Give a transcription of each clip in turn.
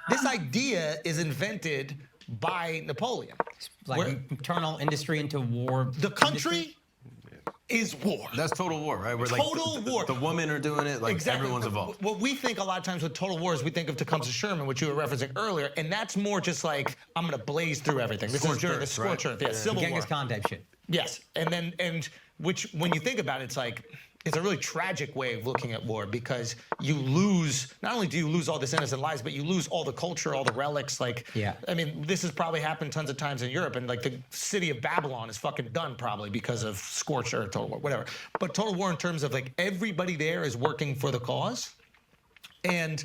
This idea is invented by Napoleon. Like internal industry into war. The country is war. That's total war, right? Where Total war. The women are doing it, like Exactly. everyone's involved. What we think a lot of times with total war is we think of Tecumseh Sherman, which you were referencing earlier, and that's more just like, I'm gonna blaze through everything. This is during the scorched earth. Yeah, Civil War. Genghis Khan type shit. Yes, and which when you think about it, it's like, it's a really tragic way of looking at war because you lose, not only do you lose all this innocent lives, but you lose all the culture, all the relics. Like, I mean, this has probably happened tons of times in Europe, and like the city of Babylon is fucking done probably because of scorched earth, total war, whatever. But total war in terms of like everybody there is working for the cause. And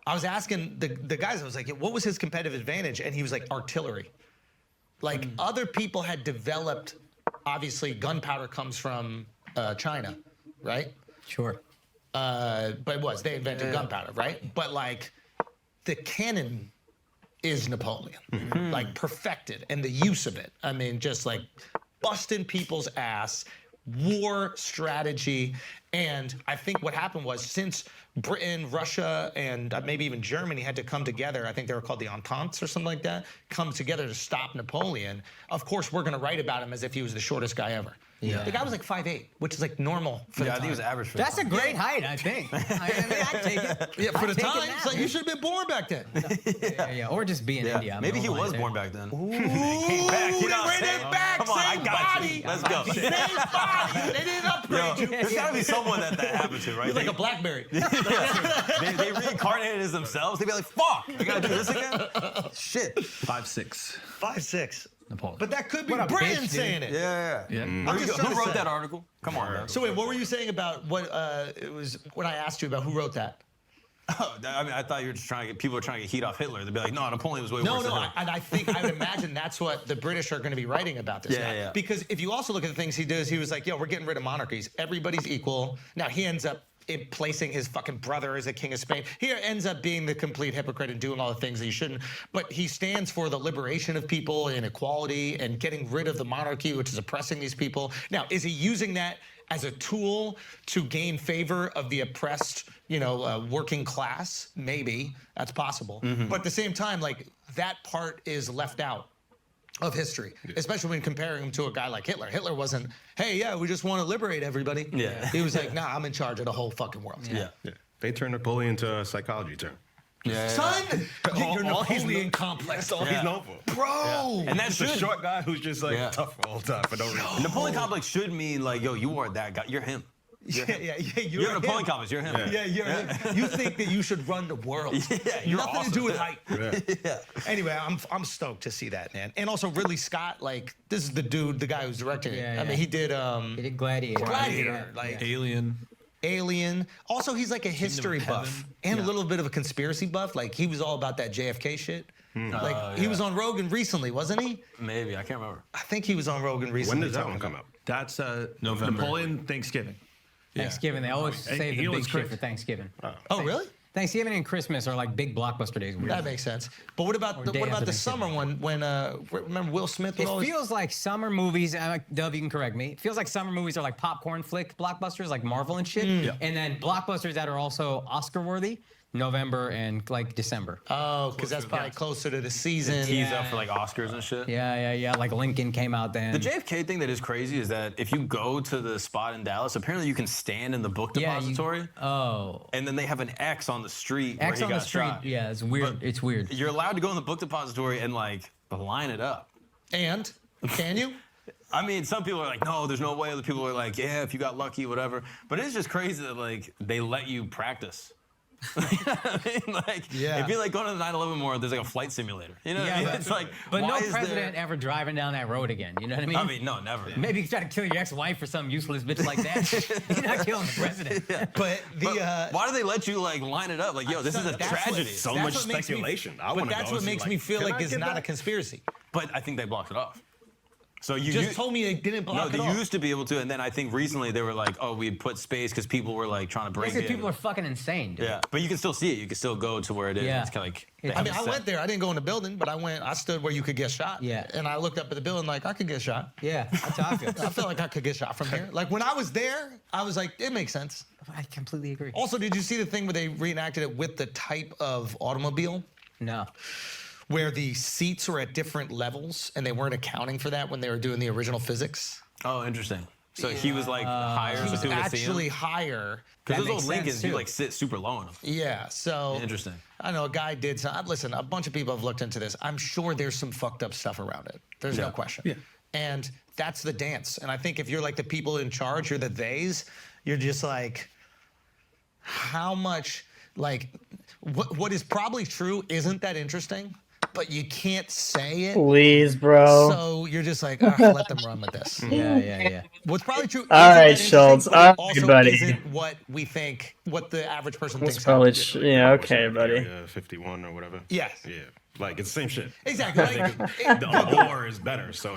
I was asking the guys, I was like, what was his competitive advantage? And he was like, artillery. Like other people had developed, obviously gunpowder comes from China, right? Sure. But they invented gunpowder, right? But like the cannon is Napoleon, like perfected, and the use of it. I mean, just like busting people's ass, war strategy. And I think what happened was since Britain, Russia, and maybe even Germany had to come together, I think they were called the Ententes or something like that, come together to stop Napoleon, of course we're gonna write about him as if he was the shortest guy ever. Yeah. The guy was like 5'8", which is like normal for the time. I think it was average for That's a great height, I think. I mean, I'd take it. Yeah, for the time, it's like you should have been born back then. Yeah, or just be in India. Maybe he was born back then. Ooh, came back. You know what I'm bring saying? it back, Come on, I same got body. you. Let's go. Same body. They didn't upgrade you. There's gotta be someone that happened to, right? He's like a BlackBerry. They reincarnated as themselves. They'd be like, fuck, I gotta do this again? Shit. 5'6". 5'6". Napoleon. But that could be What a Britain bitch, saying it. Yeah. I'm just trying Who to wrote say. that article? Come on, man. So wait, what were you saying about what it was when I asked you about who wrote that? Oh, I mean, I thought you were just trying to get people were trying to get heat off Hitler. They'd be like, no, Napoleon was way worse than him. And I think I would imagine that's what the British are going to be writing about this guy. Yeah. Because if you also look at the things he does, he was like, yo, we're getting rid of monarchies. Everybody's equal. Now he ends up placing his fucking brother as a king of Spain. He ends up being the complete hypocrite and doing all the things that he shouldn't. But he stands for the liberation of people and equality and getting rid of the monarchy, which is oppressing these people. Now, is he using that as a tool to gain favor of the oppressed, working class? Maybe, that's possible. But at the same time, like, that part is left out of history, especially when comparing him to a guy like Hitler. Hitler wasn't, hey, yeah, we just want to liberate everybody. Yeah. He was like, nah, I'm in charge of the whole fucking world. Yeah. They turned Napoleon into a psychology term. Son, your all he's Napoleon complex. That's all he's known for. Bro. And that's Just a short guy who's just like tough all the time for no reason. Napoleon complex should mean like, yo, you are that guy. You're him. Yeah. You have a Napoleon complex. You're him. Yeah, you're him. You think that you should run the world. You're Nothing awesome. to do with height. Yeah. Anyway, I'm stoked to see that, man. And also Ridley Scott, like, this is the guy who's directing it. I mean, he did Gladiator. Gladiator, like Alien. Also, he's like a history buff and a little bit of a conspiracy buff. Like, he was all about that JFK shit. He was on Rogan recently, wasn't he? Maybe, I can't remember. I think he was on Rogan recently. When does that one come out? That's November. Napoleon Thanksgiving. Thanksgiving. They always save the he big was shit crazy. for Thanksgiving. Oh, really? Thanksgiving and Christmas are like big blockbuster days. That makes sense. But what about day after the summer one when remember Will Smith? It feels like summer movies, and Dove, you can correct me. It feels like summer movies are like popcorn flick blockbusters, like Marvel and shit. And then blockbusters that are also Oscar worthy, November and like December. Oh, because that's probably closer to the season. Tease up for like Oscars and shit. Yeah. Like Lincoln came out then. The JFK thing that is crazy is that if you go to the spot in Dallas, apparently you can stand in the book depository. And then they have an X on the street where he got shot. Yeah, it's weird. It's weird. You're allowed to go in the book depository and like line it up. And can you? I mean, some people are like, no, there's no way. Other people are like, yeah, if you got lucky, whatever. But it's just crazy that like they let you practice. You know what I mean? Like, it'd be like going to the 9/11 memorial. There's like a flight simulator. You know what I mean? It's like, but no why is president ever driving down that road again. You know what I mean? I mean, no, never. Maybe you try to kill your ex-wife for some useless bitch like that. You're not killing the president. But why do they let you like line it up? Like, yo, this is a tragedy. So much speculation. But that's what makes me feel like it's not a conspiracy. But I think they blocked it off. So you just told me they didn't block it off. No, they used to be able to, and then I think recently they were like, oh, we put space because people were like trying to break it. People are fucking insane, dude. Yeah, but you can still see it. You can still go to where it is. Yeah. It's kind of like. I mean, I went there. I didn't go in the building, but I stood where you could get shot. Yeah. And I looked up at the building like, I could get shot. Yeah, that's how I feel. I felt like I could get shot from here. Like, when I was there, I was like, it makes sense. I completely agree. Also, did you see the thing where they reenacted it with the type of automobile? No. where the seats were at different levels and they weren't accounting for that when they were doing the original physics. Oh, interesting. So he was like higher, He so was people could see actually him. higher. Because those makes old Lincolns, sense, you too. like sit super low in them. Yeah, so Interesting. I know a guy did some. Listen, a bunch of people have looked into this. I'm sure there's some fucked up stuff around it. There's no question. Yeah. And that's the dance. And I think if you're like the people in charge, you're the theys, you're just like, how much, like, what is probably true isn't that interesting, but you can't say it. Please, bro. So you're just like, let them run with this. Yeah. What's probably true. All isn't right, that Schulz. interesting, but it All also right, buddy. isn't what we think, what the average person That's thinks. probably happened. yeah. Okay, buddy. Area 51 or whatever. Yes. Yeah. Like it's the same shit. Exactly. Like, The war is better, so it's